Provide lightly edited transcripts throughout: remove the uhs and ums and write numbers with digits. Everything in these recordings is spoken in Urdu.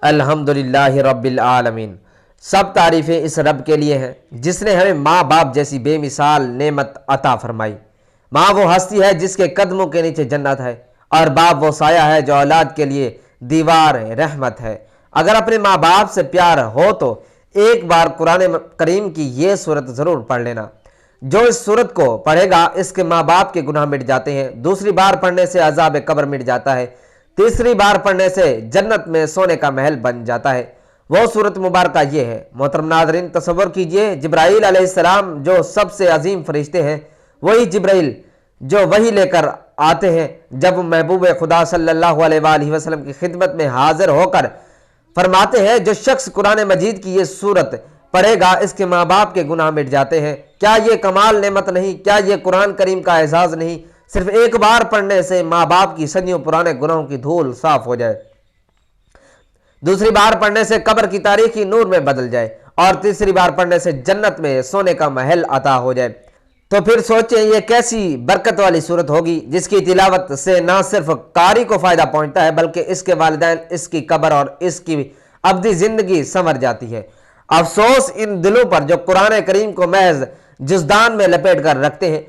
الحمدللہ رب العالمین۔ سب تعریفیں اس رب کے لیے ہیں جس نے ہمیں ماں باپ جیسی بے مثال نعمت عطا فرمائی۔ ماں وہ ہستی ہے جس کے قدموں کے نیچے جنت ہے، اور باپ وہ سایہ ہے جو اولاد کے لیے دیوار رحمت ہے۔ اگر اپنے ماں باپ سے پیار ہو تو ایک بار قرآن کریم کی یہ سورت ضرور پڑھ لینا۔ جو اس سورت کو پڑھے گا اس کے ماں باپ کے گناہ مٹ جاتے ہیں، دوسری بار پڑھنے سے عذاب قبر مٹ جاتا ہے، تیسری بار پڑھنے سے جنت میں سونے کا محل بن جاتا ہے۔ وہ سورت مبارکہ یہ ہے۔ محترم ناظرین، تصور کیجئے جبرائیل علیہ السلام جو سب سے عظیم فرشتے ہیں، وہی جبرائیل جو وحی لے کر آتے ہیں، جب محبوب خدا صلی اللہ علیہ وآلہ وسلم کی خدمت میں حاضر ہو کر فرماتے ہیں جو شخص قرآن مجید کی یہ سورت پڑھے گا اس کے ماں باپ کے گناہ مٹ جاتے ہیں۔ کیا یہ کمال نعمت نہیں؟ کیا یہ قرآن کریم کا اعزاز نہیں؟ صرف ایک بار پڑھنے سے ماں باپ کی صدیوں پرانے گناہوں کی دھول صاف ہو جائے، دوسری بار پڑھنے سے قبر کی تاریخی نور میں بدل جائے، اور تیسری بار پڑھنے سے جنت میں سونے کا محل عطا ہو جائے، تو پھر سوچیں یہ کیسی برکت والی صورت ہوگی جس کی تلاوت سے نہ صرف قاری کو فائدہ پہنچتا ہے بلکہ اس کے والدین، اس کی قبر اور اس کی ابدی زندگی سنور جاتی ہے۔ افسوس ان دلوں پر جو قرآن کریم کو محض جزدان میں لپیٹ کر رکھتے ہیں،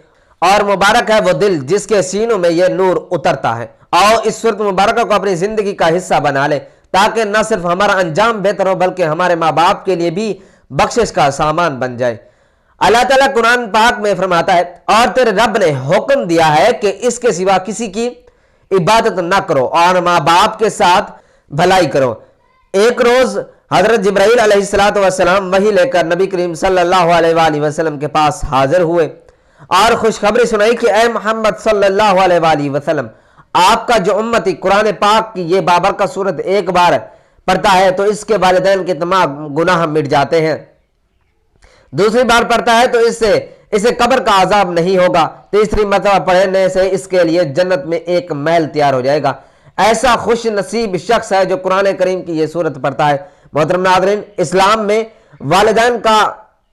اور مبارک ہے وہ دل جس کے سینوں میں یہ نور اترتا ہے۔ آؤ اس صورت مبارکہ کو اپنی زندگی کا حصہ بنا لیں تاکہ نہ صرف ہمارا انجام بہتر ہو بلکہ ہمارے ماں باپ کے لیے بھی بخشش کا سامان بن جائے۔ اللہ تعالیٰ قرآن پاک میں فرماتا ہے، اور تیرے رب نے حکم دیا ہے کہ اس کے سوا کسی کی عبادت نہ کرو اور ماں باپ کے ساتھ بھلائی کرو۔ ایک روز حضرت جبرائیل علیہ السلام وحی لے کر نبی کریم صلی اللہ علیہ وآلہ وسلم کے پاس حاضر ہوئے اور خوشخبری سنائی کہ اے محمد صلی اللہ علیہ وآلہ وسلم، آپ کا جو امتی قرآن پاک کی یہ بابرکت صورت ایک بار پڑھتا ہے تو اس کے والدین کے تمام گناہ مٹ جاتے ہیں، دوسری بار پڑھتا ہے تو اسے قبر کا عذاب نہیں ہوگا، تیسری مرتبہ پڑھنے سے اس کے لیے جنت میں ایک محل تیار ہو جائے گا۔ ایسا خوش نصیب شخص ہے جو قرآن کریم کی یہ سورت پڑھتا ہے۔ محترم ناظرین، اسلام میں والدین کا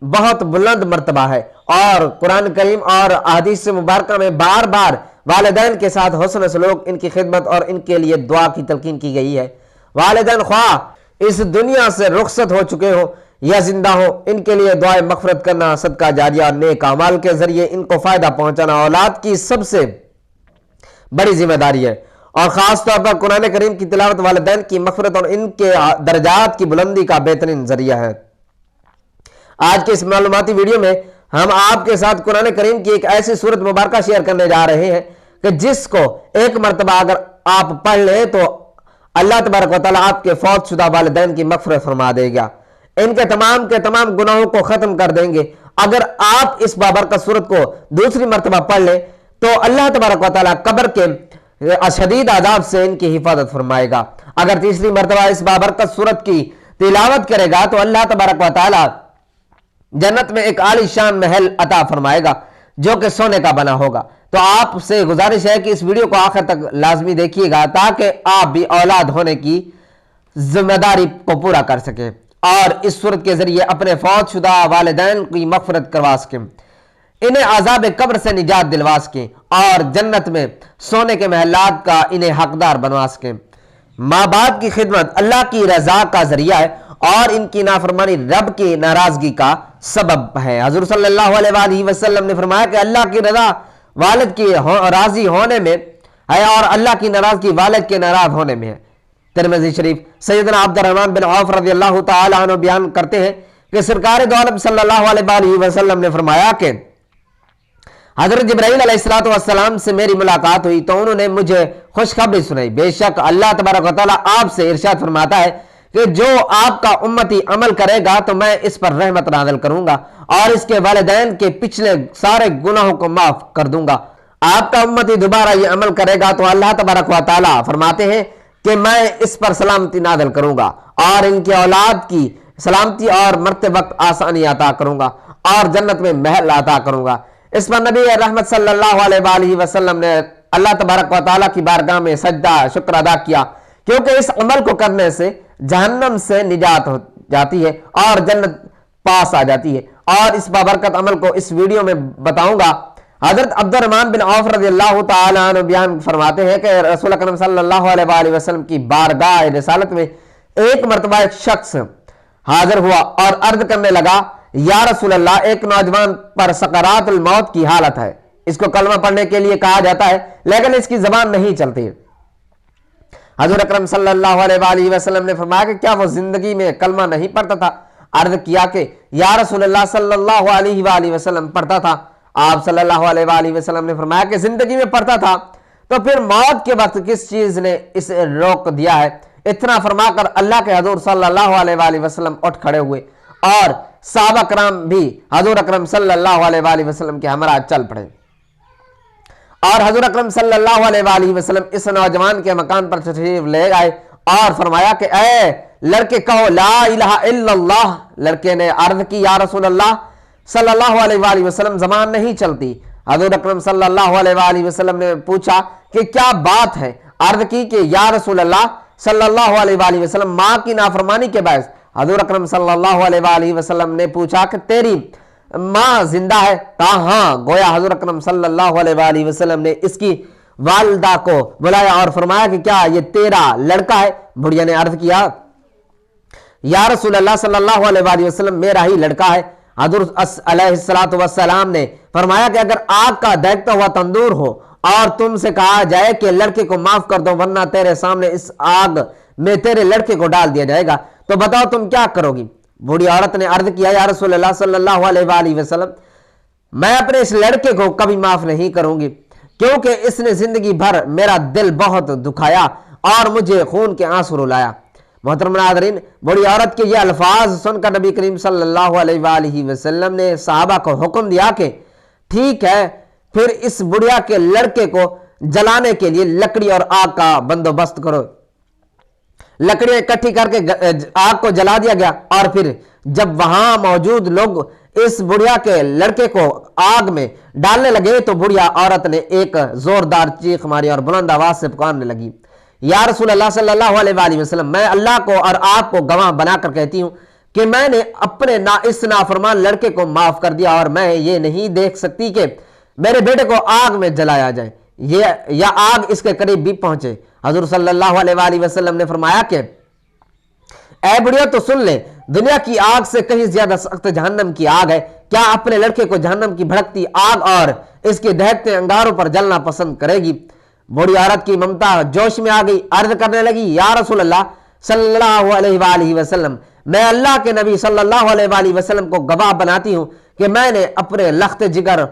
بہت بلند مرتبہ ہے، اور قرآن کریم اور احادیث مبارکہ میں بار بار والدین کے ساتھ حسن سلوک، ان کی خدمت اور ان کے لیے دعا کی تلقین کی گئی ہے۔ والدین خواہ اس دنیا سے رخصت ہو چکے ہوں یا زندہ ہوں، ان کے لیے دعائے مغفرت کرنا، صدقہ جاریہ اور نیک اعمال کے ذریعے ان کو فائدہ پہنچانا اولاد کی سب سے بڑی ذمہ داری ہے، اور خاص طور پر قرآن کریم کی تلاوت والدین کی مغفرت اور ان کے درجات کی بلندی کا بہترین ذریعہ ہے۔ آج کے اس معلوماتی ویڈیو میں ہم آپ کے ساتھ قرآن کریم کی ایک ایسی سورت مبارکہ شیئر کرنے جا رہے ہیں کہ جس کو ایک مرتبہ اگر آپ پڑھ لیں تو اللہ تبارک و تعالیٰ آپ کے فوت شدہ والدین کی مغفرت فرما دے گا، ان کے تمام گناہوں کو ختم کر دیں گے۔ اگر آپ اس بابرکت صورت کو دوسری مرتبہ پڑھ لیں تو اللہ تبارک و تعالیٰ قبر کے شدید عذاب سے ان کی حفاظت فرمائے گا۔ اگر تیسری مرتبہ اس بابرکت صورت کی تلاوت کرے گا تو اللہ تبارک و تعالیٰ جنت میں ایک عالی شان محل عطا فرمائے گا جو کہ سونے کا بنا ہوگا۔ تو آپ سے گزارش ہے کہ اس ویڈیو کو آخر تک لازمی دیکھیے گا تاکہ آپ بھی اولاد ہونے کی ذمہ داری کو پورا کر سکیں اور اس صورت کے ذریعے اپنے فوت شدہ والدین کی مغفرت کروا سکیں، انہیں عذاب قبر سے نجات دلوا سکیں اور جنت میں سونے کے محلات کا انہیں حقدار بنوا سکیں۔ ماں باپ کی خدمت اللہ کی رضا کا ذریعہ ہے اور ان کی نافرمانی رب کی ناراضگی کا سبب ہے۔ حضور صلی اللہ علیہ وآلہ وسلم نے فرمایا کہ اللہ کی رضا والد کی راضی ہونے میں ہے اور اللہ کی ناراضگی والد کے ناراض ہونے میں ہے۔ ترمذی شریف سیدنا عبد الرحمن بن عوف رضی اللہ تعالی عنہ بیان کرتے ہیں کہ سرکار دو عالم صلی اللہ علیہ وآلہ وسلم نے فرمایا کہ حضرت جبرائیل علیہ السلام سے میری ملاقات ہوئی تو انہوں نے مجھے خوشخبری سنائی، بے شک اللہ تبارک و تعالیٰ آپ سے ارشاد فرماتا ہے کہ جو آپ کا امتی عمل کرے گا تو میں اس پر رحمت نازل کروں گا اور اس کے والدین کے پچھلے سارے گناہوں کو معاف کر دوں گا۔ آپ کا امتی دوبارہ یہ عمل کرے گا تو اللہ تبارک و تعالیٰ فرماتے ہیں کہ میں اس پر سلامتی نازل کروں گا اور ان کی اولاد کی سلامتی اور مرتے وقت آسانی عطا کروں گا اور جنت میں محل عطا کروں گا۔ اس پر نبی رحمت صلی اللہ علیہ وآلہ وسلم نے اللہ تبارک و تعالیٰ کی بارگاہ میں سجدہ شکر ادا کیا، کیونکہ اس عمل کو کرنے سے جہنم سے نجات ہو جاتی ہے اور جنت پاس آ جاتی ہے، اور اس بابرکت عمل کو اس ویڈیو میں بتاؤں گا۔ حضرت عبد الرحمن بن عوف رضی اللہ تعالیٰ عنہ بیان فرماتے ہیں کہ رسول اکرم صلی اللہ علیہ وآلہ وسلم کی بارگاہ رسالت میں ایک مرتبہ ایک شخص حاضر ہوا اور عرض کرنے لگا یا رسول اللہ ایک نوجوان پر سکرات الموت کی حالت ہے، اس کو کلمہ پڑھنے کے لیے کہا جاتا ہے لیکن اس کی زبان نہیں چلتی۔ حضور اکرم صلی اللہ علیہ وآلہ وسلم نے فرمایا کہ کیا وہ زندگی میں کلمہ نہیں پڑھتا تھا؟ عرض کیا کہ یا رسول اللہ صلی اللہ علیہ وآلہ وسلم پڑھتا تھا۔ آپ صلی اللہ علیہ وآلہ وسلم نے فرمایا کہ زندگی میں پڑھتا تھا تو پھر موت کے وقت کس چیز نے اسے روک دیا ہے؟ اتنا فرما کر اللہ کے حضور صلی اللہ علیہ وآلہ وسلم اٹھ کھڑے ہوئے اور صحابہ کرام بھی حضور اکرم صلی اللہ علیہ وآلہ وسلم کے ہمراہ چل پڑے اور حضور اکرم صلی اللہ علیہ وآلہ وسلم اس نوجوان کے مکان پر تشریف لے گئے اور فرمایا کہ اے لڑکے کہو لا الہ الا اللہ۔ لڑکے نے عرض کی یا رسول اللہ صلی اللہ علیہ وآلہ وسلم زبان نہیں چلتی۔ حضور اکرم صلی اللہ علیہ وآلہ وسلم نے پوچھا کہ کیا بات ہے؟ عرض کی کہ یا رسول اللہ صلی اللہ علیہ وآلہ وسلم ماں کی نافرمانی کے باعث۔ حضور اکرم صلی اللہ علیہ وآلہ وسلم نے پوچھا کہ تیری ماں زندہ ہے؟ کہا ہاں۔ گویا حضور اکرم صلی اللہ علیہ وآلہ وسلم نے اس کی والدہ کو بلایا اور فرمایا کہ کیا یہ تیرا لڑکا ہے؟ بڑھیا نے عرض کیا یا رسول اللہ صلی اللہ علیہ وآلہ وسلم میرا ہی لڑکا ہے۔ حضور علیہ السلام نے فرمایا کہ اگر آگ کا دہکتا ہوا تندور ہو اور تم سے کہا جائے کہ لڑکے کو معاف کر دو ورنہ تیرے سامنے اس آگ میں تیرے لڑکے کو ڈال دیا جائے گا تو بتاؤ تم کیا کرو گی؟ بوڑھی عورت نے عرض کیا یا رسول اللہ صلی اللہ علیہ وآلہ وسلم میں اپنے اس لڑکے کو کبھی معاف نہیں کروں گی کیونکہ اس نے زندگی بھر میرا دل بہت دکھایا اور مجھے خون کے آنسو رلایا۔ محترم ناظرین، بڑی عورت کے یہ الفاظ سن کر نبی کریم صلی اللہ علیہ وآلہ وسلم نے صحابہ کو حکم دیا کہ ٹھیک ہے پھر اس بڑھیا کے لڑکے کو جلانے کے لیے لکڑی اور آگ کا بندوبست کرو۔ لکڑیاں اکٹھی کر کے آگ کو جلا دیا گیا اور پھر جب وہاں موجود لوگ اس بڑھیا کے لڑکے کو آگ میں ڈالنے لگے تو بڑھیا عورت نے ایک زوردار چیخ ماری اور بلند آواز سے پکارنے لگی یا رسول اللہ صلی اللہ علیہ وآلہ وسلم میں اللہ کو اور آپ کو گواہ بنا کر کہتی ہوں کہ میں نے اپنے اس نافرمان لڑکے کو معاف کر دیا اور میں یہ نہیں دیکھ سکتی کہ میرے بیٹے کو آگ میں جلایا جائے یا آگ اس کے قریب بھی پہنچے۔ حضور صلی اللہ علیہ وآلہ وسلم نے فرمایا کہ اے بڑھیا تو سن لے دنیا کی آگ سے کہیں زیادہ سخت جہنم کی آگ ہے، کیا اپنے لڑکے کو جہنم کی بھڑکتی آگ اور اس کے دہکتے انگاروں پر جلنا پسند کرے گی؟ بوڑھی عورت کی ممتا جوش میں آ گئی، عرض کرنے لگی یا رسول اللہ صلی اللہ علیہ وآلہ وسلم میں اللہ کے نبی صلی اللہ علیہ وآلہ وسلم کو گواہ بناتی ہوں کہ میں نے اپنے لخت جگر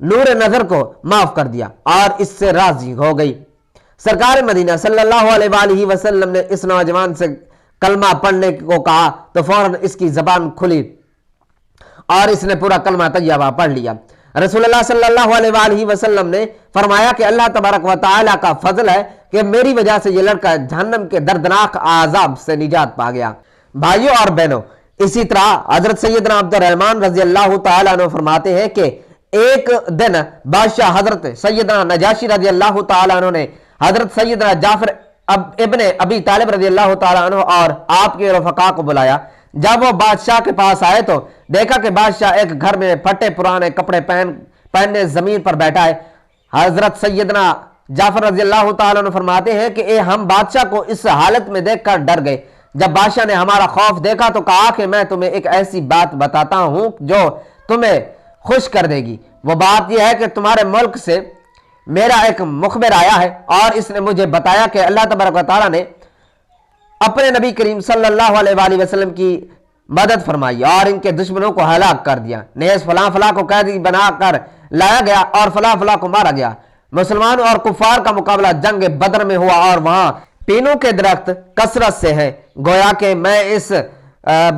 نور نظر کو معاف کر دیا اور اس سے راضی ہو گئی۔ سرکار مدینہ صلی اللہ علیہ وآلہ وسلم نے اس نوجوان سے کلمہ پڑھنے کو کہا تو فوراً اس کی زبان کھلی اور اس نے پورا کلمہ طیبہ پڑھ لیا۔ رسول اللہ صلی اللہ علیہ وآلہ وسلم نے فرمایا کہ اللہ تبارک و تعالیٰ کا فضل ہے کہ میری وجہ سے یہ لڑکا جہنم کے دردناک عذاب سے نجات پا گیا۔ بھائیوں اور بہنوں، اسی طرح حضرت سیدنا عبد الرحمن رضی اللہ تعالیٰ عنہ فرماتے ہیں کہ ایک دن بادشاہ حضرت سیدنا نجاشی رضی اللہ تعالیٰ عنہ نے حضرت سیدنا جعفر ابن ابی طالب رضی اللہ تعالیٰ عنہ اور آپ کے رفقا کو بلایا۔ جب وہ بادشاہ کے پاس آئے تو دیکھا کہ بادشاہ ایک گھر میں پھٹے پرانے کپڑے پہننے زمین پر بیٹھا ہے۔ حضرت سیدنا جعفر رضی اللہ تعالیٰ عنہ فرماتے ہیں کہ ہم بادشاہ کو اس حالت میں دیکھ کر ڈر گئے۔ جب بادشاہ نے ہمارا خوف دیکھا تو کہا کہ میں تمہیں ایک ایسی بات بتاتا ہوں جو تمہیں خوش کر دے گی۔ وہ بات یہ ہے کہ تمہارے ملک سے میرا ایک مخبر آیا ہے اور اس نے مجھے بتایا کہ اللہ تبارک و تعالیٰ نے اپنے نبی کریم صلی اللہ علیہ وآلہ وسلم کی مدد فرمائی اور ان کے دشمنوں کو ہلاک کر دیا۔ نیز فلاں فلاں کو قیدی بنا کر لایا گیا اور فلاں فلاں کو مارا گیا۔ مسلمان اور کفار کا مقابلہ جنگ بدر میں ہوا اور وہاں پینوں کے درخت کثرت سے ہیں۔ گویا کہ میں اس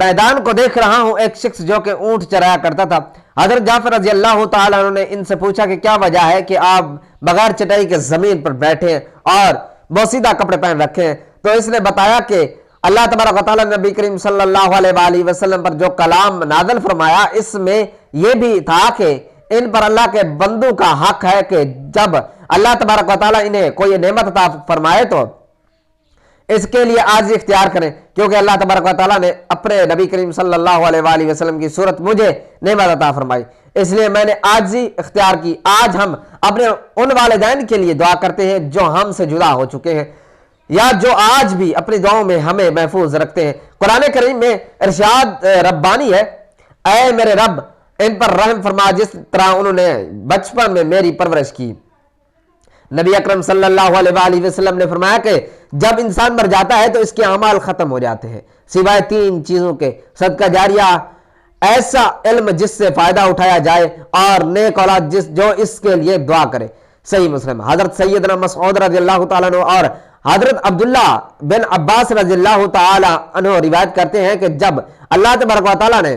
میدان کو دیکھ رہا ہوں ایک شخص جو کہ اونٹ چرایا کرتا تھا۔ حضرت جعفر رضی اللہ تعالیٰ عنہ نے ان سے پوچھا کہ کیا وجہ ہے کہ آپ بغیر چٹائی کے زمین پر بیٹھے اور بوسیدہ کپڑے پہن رکھے ہیں؟ تو اس نے بتایا کہ اللہ تبارک و تعالیٰ نے نبی کریم صلی اللہ علیہ وآلہ وسلم پر جو کلام نازل فرمایا اس میں یہ بھی تھا کہ ان پر اللہ کے بندوں کا حق ہے کہ جب اللہ تبارک و تعالیٰ انہیں کوئی نعمت عطا فرمائے تو اس کے لیے عاجزی اختیار کریں، کیونکہ اللہ تبارک و تعالیٰ نے اپنے نبی کریم صلی اللہ علیہ وآلہ وسلم کی صورت مجھے نعمت عطا فرمائی، اس لیے میں نے عاجزی اختیار کی۔ آج ہم اپنے ان والدین کے لیے دعا کرتے ہیں جو ہم سے جدا ہو چکے ہیں۔ یا جو آج بھی اپنی دعاؤں میں ہمیں محفوظ رکھتے ہیں۔ قرآن کریم میں ارشاد ربانی ہے، اے میرے رب ان پر رحم فرما جس طرح انہوں نے بچپن میں میری پرورش کی۔ نبی اکرم صلی اللہ علیہ وآلہ وسلم نے فرمایا کہ جب انسان مر جاتا ہے تو اس کے اعمال ختم ہو جاتے ہیں سوائے 3 چیزوں کے: صدقہ جاریہ، ایسا علم جس سے فائدہ اٹھایا جائے، اور نیک اولاد جو اس کے لیے دعا کرے۔ صحیح مسلم۔ حضرت سیدنا مسعود رضی اللہ تعالیٰ عنہ اور حضرت عبداللہ بن عباس رضی اللہ تعالیٰ عنہ روایت کرتے ہیں کہ جب اللہ تبارک و تعالیٰ نے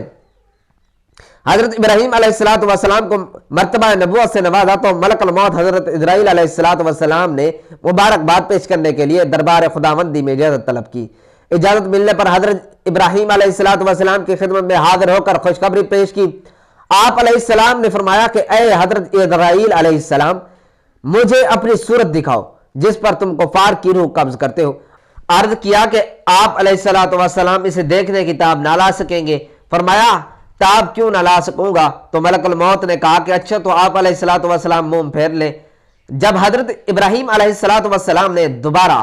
حضرت ابراہیم علیہ السلام کو مرتبہ نبوت سے نوازا تو ملک الموت حضرت اسرائیل علیہ السلام نے مبارکباد پیش کرنے کے لیے دربار خداوندی میں اجازت طلب کی۔ اجازت ملنے پر حضرت ابراہیم علیہ السلام کی خدمت میں حاضر ہو کر خوشخبری پیش کی۔ آپ علیہ السلام نے فرمایا کہ اے حضرت اسرائیل علیہ السلام، مجھے اپنی صورت دکھاؤ جس پر تم کفار کی روح قبض کرتے ہو۔ عرض کیا کہ آپ علیہ السلام اسے دیکھنے کی تاب نہ لا سکیں گے۔ فرمایا تاب کیوں نہ لا سکوں گا؟ تو ملک الموت نے کہا کہ اچھا تو آپ علیہ السلام منہ پھیر لیں۔ جب حضرت ابراہیم علیہ السلام نے دوبارہ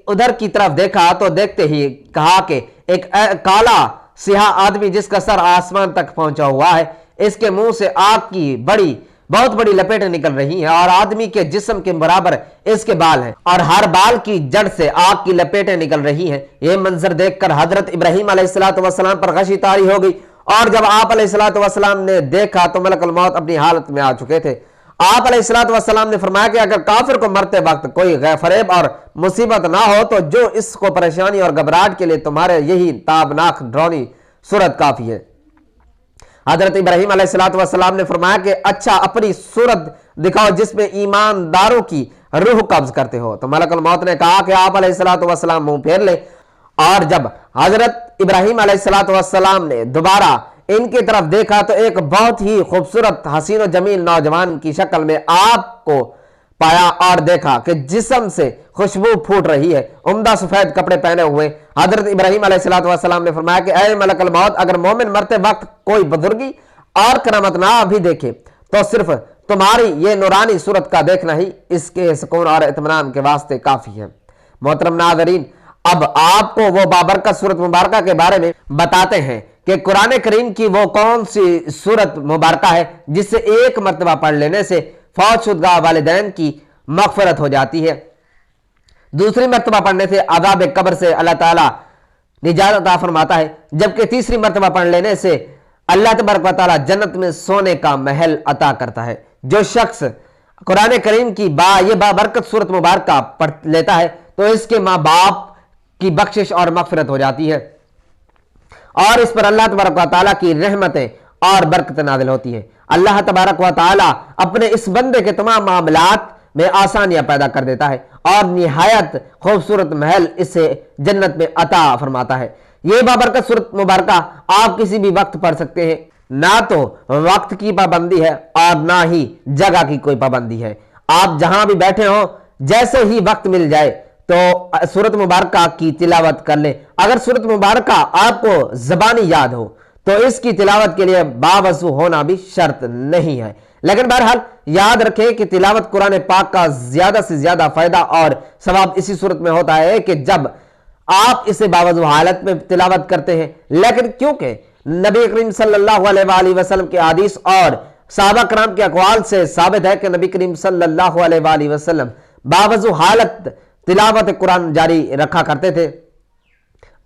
ادھر کی طرف دیکھا تو دیکھتے ہی کہا کہ ایک کالا سیاہ آدمی جس کا سر آسمان تک پہنچا ہوا ہے، اس کے منہ سے آگ کی بہت بڑی لپیٹیں نکل رہی ہیں، اور آدمی کے جسم کے برابر اس کے بال ہیں، اور ہر بال کی جڑ سے آگ کی لپیٹیں نکل رہی ہیں۔ یہ منظر دیکھ کر حضرت ابراہیم علیہ السلام پر غشی طاری ہو گئی، اور جب آپ علیہ السلام نے دیکھا تو ملک الموت اپنی حالت میں آ چکے تھے۔ آپ علیہ السلام نے فرمایا کہ اگر کافر کو مرتے وقت کوئی فریب اور مصیبت نہ ہو تو جو اس کو پریشانی اور گھبراہٹ کے لیے تمہارے یہی تابناک ڈراؤنی صورت کافی ہے۔ حضرت ابراہیم علیہ السلام نے فرمایا کہ اچھا اپنی صورت دکھاؤ جس میں ایمانداروں کی روح قبض کرتے ہو۔ تو ملک الموت نے کہا کہ آپ علیہ السلام منہ پھیر لیں، اور جب حضرت ابراہیم علیہ السلام نے دوبارہ ان کی طرف دیکھا تو ایک بہت ہی خوبصورت حسین و جمیل نوجوان کی شکل میں آپ کو پایا، اور دیکھا کہ جسم سے خوشبو پھوٹ رہی ہے، عمدہ سفید کپڑے پہنے ہوئے۔ حضرت ابراہیم علیہ السلام نے فرمایا کہ اے ملک الموت، اگر مومن مرتے وقت کوئی بزرگی اور کرامت نہ بھی دیکھے تو صرف تمہاری یہ نورانی صورت کا دیکھنا ہی اس کے سکون اور اطمینان کے واسطے کافی ہے۔ محترم ناظرین، اب آپ کو وہ بابرکت صورت مبارکہ کے بارے میں بتاتے ہیں کہ قرآن کریم کی وہ کون سی صورت مبارکہ ہے جس سے ایک مرتبہ پڑھ لینے سے فوت شدہ والدین کی مغفرت ہو جاتی ہے، دوسری مرتبہ پڑھنے سے عذاب قبر سے اللہ تعالیٰ نجات عطا فرماتا ہے، جبکہ تیسری مرتبہ پڑھ لینے سے اللہ تبارک و تعالیٰ جنت میں سونے کا محل عطا کرتا ہے۔ جو شخص قرآن کریم کی یہ بابرکت صورت مبارکہ پڑھ لیتا ہے تو اس کے ماں باپ کی بخشش اور مغفرت ہو جاتی ہے، اور اس پر اللہ تبارک و تعالیٰ کی رحمتیں اور برکت نازل ہوتی ہیں۔ اللہ تبارک و تعالیٰ اپنے اس بندے کے تمام معاملات میں آسانیاں پیدا کر دیتا ہے، اور نہایت خوبصورت محل اسے جنت میں عطا فرماتا ہے۔ یہ بابرکت صورت مبارکہ آپ کسی بھی وقت پڑھ سکتے ہیں، نہ تو وقت کی پابندی ہے اور نہ ہی جگہ کی کوئی پابندی ہے۔ آپ جہاں بھی بیٹھے ہوں، جیسے ہی وقت مل جائے تو سورت مبارکہ کی تلاوت کر لیں۔ اگر سورت مبارکہ آپ کو زبانی یاد ہو تو اس کی تلاوت کے لیے باوضو ہونا بھی شرط نہیں ہے، لیکن بہرحال یاد رکھیں کہ تلاوت قرآن پاک کا زیادہ سے زیادہ فائدہ اور ثواب اسی صورت میں ہوتا ہے کہ جب آپ اسے باوضو حالت میں تلاوت کرتے ہیں، لیکن کیونکہ نبی کریم صلی اللہ علیہ وآلہ وسلم کے حدیث اور صحابہ کرام کے اقوال سے ثابت ہے کہ نبی کریم صلی اللہ علیہ وآلہ وسلم باوضو حالت تلاوت قرآن جاری رکھا کرتے تھے۔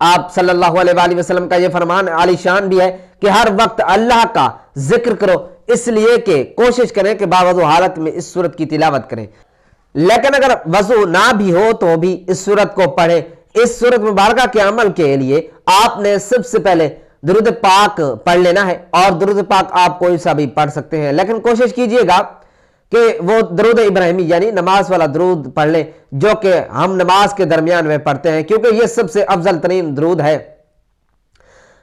آپ صلی اللہ علیہ وآلہ وسلم کا یہ فرمان عالی شان بھی ہے کہ ہر وقت اللہ کا ذکر کرو، اس لیے کہ کوشش کریں کہ باوضو حالت میں اس سورت کی تلاوت کریں، لیکن اگر وضو نہ بھی ہو تو بھی اس سورت کو پڑھیں۔ اس سورت مبارکہ کے عمل کے لیے آپ نے سب سے پہلے درود پاک پڑھ لینا ہے، اور درود پاک آپ کوئی سا بھی پڑھ سکتے ہیں، لیکن کوشش کیجئے گا کہ وہ درود ابراہیمی یعنی نماز والا درود پڑھ لیں جو کہ ہم نماز کے درمیان میں پڑھتے ہیں، کیونکہ یہ سب سے افضل ترین درود ہے۔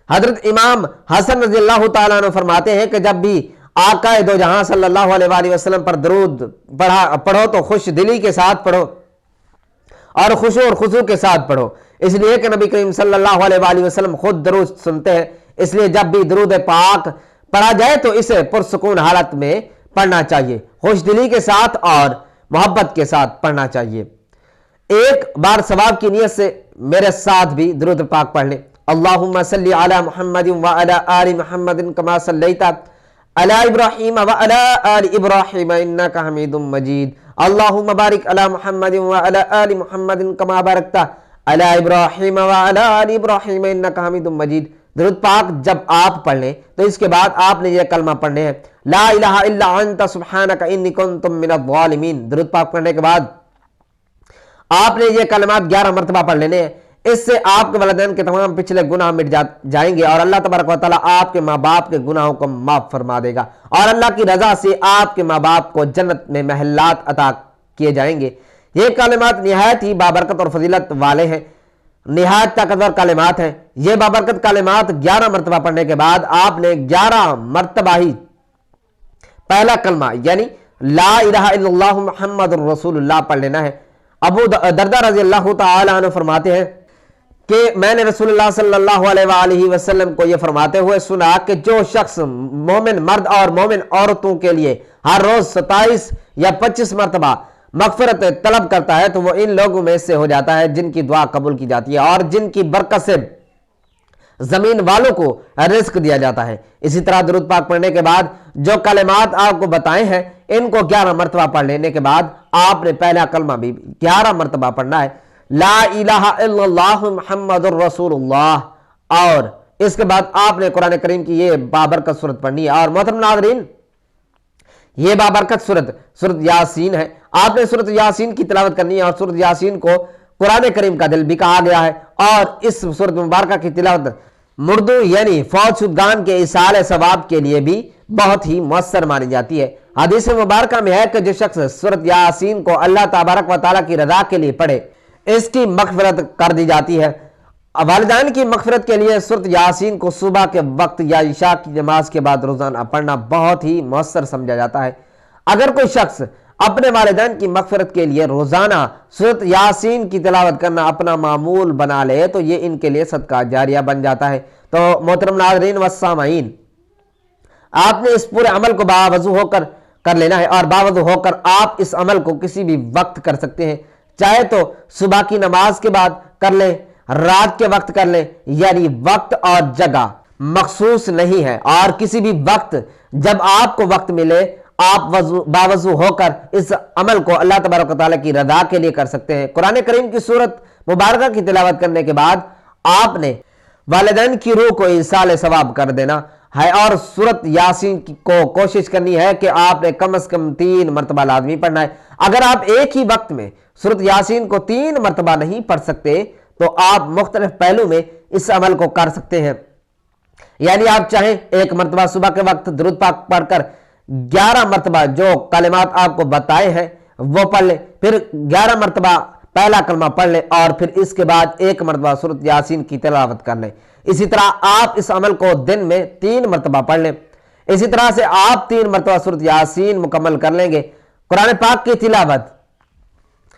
حضرت امام حسن رضی اللہ تعالیٰ عنہ فرماتے ہیں کہ جب بھی آقا دو جہاں صلی اللہ علیہ وآلہ وسلم پر درود پڑھو تو خوش دلی کے ساتھ پڑھو اور خشوع اور خضوع کے ساتھ پڑھو، اس لیے کہ نبی کریم صلی اللہ علیہ وآلہ وسلم خود درود سنتے ہیں، اس لیے جب بھی درود پاک پڑھا جائے تو اسے پرسکون حالت میں پڑھنا چاہیے، خوش دلی کے ساتھ اور محبت کے ساتھ پڑھنا چاہیے۔ ایک بار ثواب کی نیت سے میرے ساتھ بھی درود پاک پڑھ لیں۔ اللہم صلی علی محمد وعلی آل محمد کما صلیت علی ابراہیم وعلی آل ابراہیم انکا حمید مجید۔ اللہم بارک علی محمد وعلی آل محمد کما بارکت علی ابراہیم وعلی آل ابراہیم انکا حمید مجید۔ درود پاک جب آپ پڑھ لیں تو اس کے بعد آپ نے یہ کلمہ پڑھنے ہیں، لا الہ الا انت سبحانک انی کنت من الظالمین۔ درود پاک پڑھنے کے بعد آپ نے یہ کلمات 11 مرتبہ پڑھ لینے ہیں۔ اس سے آپ کے والدین کے تمام پچھلے گناہ مٹ جائیں گے اور اللہ تبارک و تعالیٰ آپ کے ماں باپ کے گناہوں کو معاف فرما دے گا، اور اللہ کی رضا سے آپ کے ماں باپ کو جنت میں محلات عطا کیے جائیں گے۔ یہ کلمات نہایت ہی بابرکت اور فضیلت والے ہیں، نہایت طاقتور کلمات ہیں۔ یہ بابرکت کلمات 11 مرتبہ پڑھنے کے بعد آپ نے 11 مرتبہ ہی پہلا کلمہ یعنی لا الہ الا اللہ محمد الرسول اللہ پڑھ لینا ہے۔ ابو دردہ رضی اللہ تعالیٰ عنہ فرماتے ہیں کہ میں نے رسول اللہ صلی اللہ علیہ وآلہ وسلم کو یہ فرماتے ہوئے سنا کہ جو شخص مومن مرد اور مومن عورتوں کے لیے ہر روز 27 یا 25 مرتبہ مغفرت طلب کرتا ہے تو وہ ان لوگوں میں سے ہو جاتا ہے جن کی دعا قبول کی جاتی ہے اور جن کی برکت سے زمین والوں کو رزق دیا جاتا ہے۔ اسی طرح درود پاک پڑھنے کے بعد جو کلمات آپ کو بتائے ہیں ان کو 11 مرتبہ پڑھ لینے کے بعد آپ نے پہلا کلمہ بھی 11 مرتبہ پڑھنا ہے، لا الہ الا اللہ محمد الرسول اللہ، اور اس کے بعد آپ نے قرآن کریم کی یہ بابرکت سورت پڑھنی ہے۔ اور محترم ناظرین، یہ بابرکت سورت یاسین ہے۔ آپ نے سورت یاسین کی تلاوت کرنی ہے، اور سورت یاسین کو قرآن کریم کا دل بھی کہا گیا ہے، اور اس سورت مبارکہ کی تلاوت مردو یعنی فوت شدگان کے ایصال ثواب کے لیے بھی بہت ہی مؤثر مانی جاتی ہے۔ حدیث مبارکہ میں ہے کہ جو شخص سورت یاسین کو اللہ تبارک و تعالیٰ کی رضا کے لیے پڑھے اس کی مغفرت کر دی جاتی ہے۔ والدین کی مغفرت کے لیے سورت یاسین کو صبح کے وقت یا عشاء کی نماز کے بعد روزانہ پڑھنا بہت ہی مؤثر سمجھا جاتا ہے۔ اگر کوئی شخص اپنے والدین کی مغفرت کے لیے روزانہ سورت یاسین کی تلاوت کرنا اپنا معمول بنا لے تو یہ ان کے لیے صدقہ جاریہ بن جاتا ہے۔ تو محترم ناظرین و سامعین، آپ نے اس پورے عمل کو باوضو ہو کر لینا ہے، اور باوضو ہو کر آپ اس عمل کو کسی بھی وقت کر سکتے ہیں، چاہے تو صبح کی نماز کے بعد کر لیں، رات کے وقت کر لیں، یعنی وقت اور جگہ مخصوص نہیں ہے، اور کسی بھی وقت جب آپ کو وقت ملے آپ باوضو ہو کر اس عمل کو اللہ تبارک و تعالیٰ کی رضا کے لیے کر سکتے ہیں۔ قرآن کریم کی سورت مبارکہ کی تلاوت کرنے کے بعد آپ نے والدین کی روح کو ایصال ثواب کر دینا ہے، اور سورت یاسین کو کوشش کرنی ہے کہ آپ نے کم از کم 3 مرتبہ لازمی پڑھنا ہے۔ اگر آپ ایک ہی وقت میں سورت یاسین کو 3 مرتبہ نہیں پڑھ سکتے تو آپ مختلف پہلو میں اس عمل کو کر سکتے ہیں، یعنی آپ چاہیں 1 مرتبہ صبح کے وقت درود پاک پڑھ کر 11 مرتبہ جو کلمات آپ کو بتائے ہیں وہ پڑھ لیں، پھر 11 مرتبہ پہلا کلمہ پڑھ لیں، اور پھر اس کے بعد 1 مرتبہ سورت یاسین کی تلاوت کر لیں۔ اسی طرح آپ اس عمل کو دن میں 3 مرتبہ پڑھ لیں۔ اسی طرح سے آپ 3 مرتبہ سورت یاسین مکمل کر لیں گے۔ قرآن پاک کی تلاوت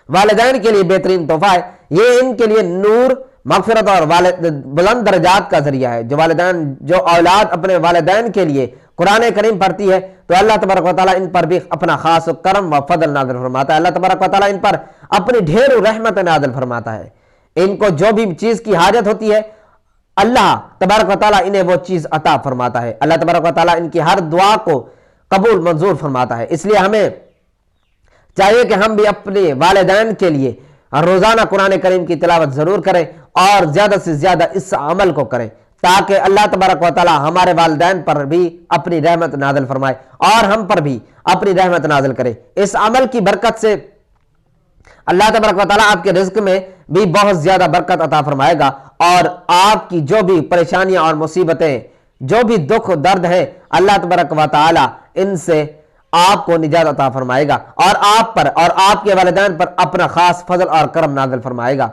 والدین کے لیے بہترین تحفہ ہے، یہ ان کے لیے نور، مغفرت اور بلند درجات کا ذریعہ ہے۔ جو اولاد اپنے والدین کے لیے قرآن کریم پڑھتی ہے تو اللہ تبارک و تعالیٰ ان پر بھی اپنا خاص کرم و فضل نازل فرماتا ہے۔ اللہ تبارک و تعالیٰ ان پر اپنی ڈھیر رحمت نازل فرماتا ہے۔ ان کو جو بھی چیز کی حاجت ہوتی ہے اللہ تبارک و تعالیٰ انہیں وہ چیز عطا فرماتا ہے۔ اللہ تبارک و تعالیٰ ان کی ہر دعا کو قبول منظور فرماتا ہے۔ اس لیے ہمیں چاہیے کہ ہم بھی اپنے والدین کے لیے روزانہ قرآن کریم کی تلاوت ضرور کریں، اور زیادہ سے زیادہ اس عمل کو کریں تاکہ اللہ تبارک و تعالیٰ ہمارے والدین پر بھی اپنی رحمت نازل فرمائے اور ہم پر بھی اپنی رحمت نازل کرے۔ اس عمل کی برکت سے اللہ تبارک و تعالیٰ آپ کے رزق میں بھی بہت زیادہ برکت عطا فرمائے گا، اور آپ کی جو بھی پریشانیاں اور مصیبتیں، جو بھی دکھ و درد ہے، اللہ تبارک و تعالیٰ ان سے آپ کو نجات عطا فرمائے گا، اور آپ پر اور آپ کے والدین پر اپنا خاص فضل اور کرم نازل فرمائے گا۔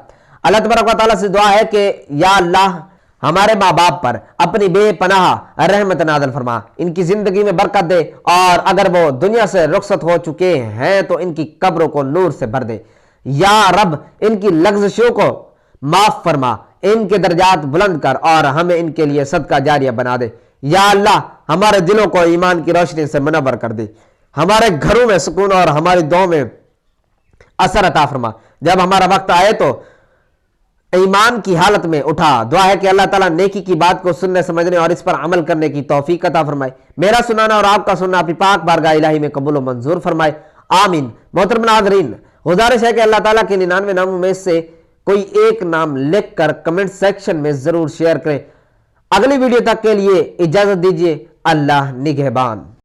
اللہ تبارک و تعالیٰ سے دعا ہے کہ یا اللہ ہمارے ماں باپ پر اپنی بے پناہ رحمت نازل فرما، ان کی زندگی میں برکت دے، اور اگر وہ دنیا سے رخصت ہو چکے ہیں تو ان کی قبروں کو نور سے بھر دے۔ یا رب ان کی لغزشوں کو معاف فرما، ان کے درجات بلند کر، اور ہمیں ان کے لیے صدقہ جاریہ بنا دے۔ یا اللہ ہمارے دلوں کو ایمان کی روشنی سے منور کر دے، ہمارے گھروں میں سکون اور ہماری دعاؤں میں اثر عطا فرما۔ جب ہمارا وقت آئے تو ایمان کی حالت میں اٹھا۔ دعا ہے کہ اللہ تعالیٰ نیکی کی بات کو سننے سمجھنے اور اس پر عمل کرنے کی توفیق عطا فرمائے۔ میرا سنانا اور آپ کا سننا اپنی پاک بارگاہ الہی میں قبول و منظور فرمائے، آمین۔ محترم ناظرین، گزارش ہے کہ اللہ تعالیٰ کے 99 ناموں میں سے کوئی ایک نام لکھ کر کمنٹ سیکشن میں ضرور شیئر کریں۔ اگلی ویڈیو تک کے لیے اجازت دیجیے، اللہ نگہبان۔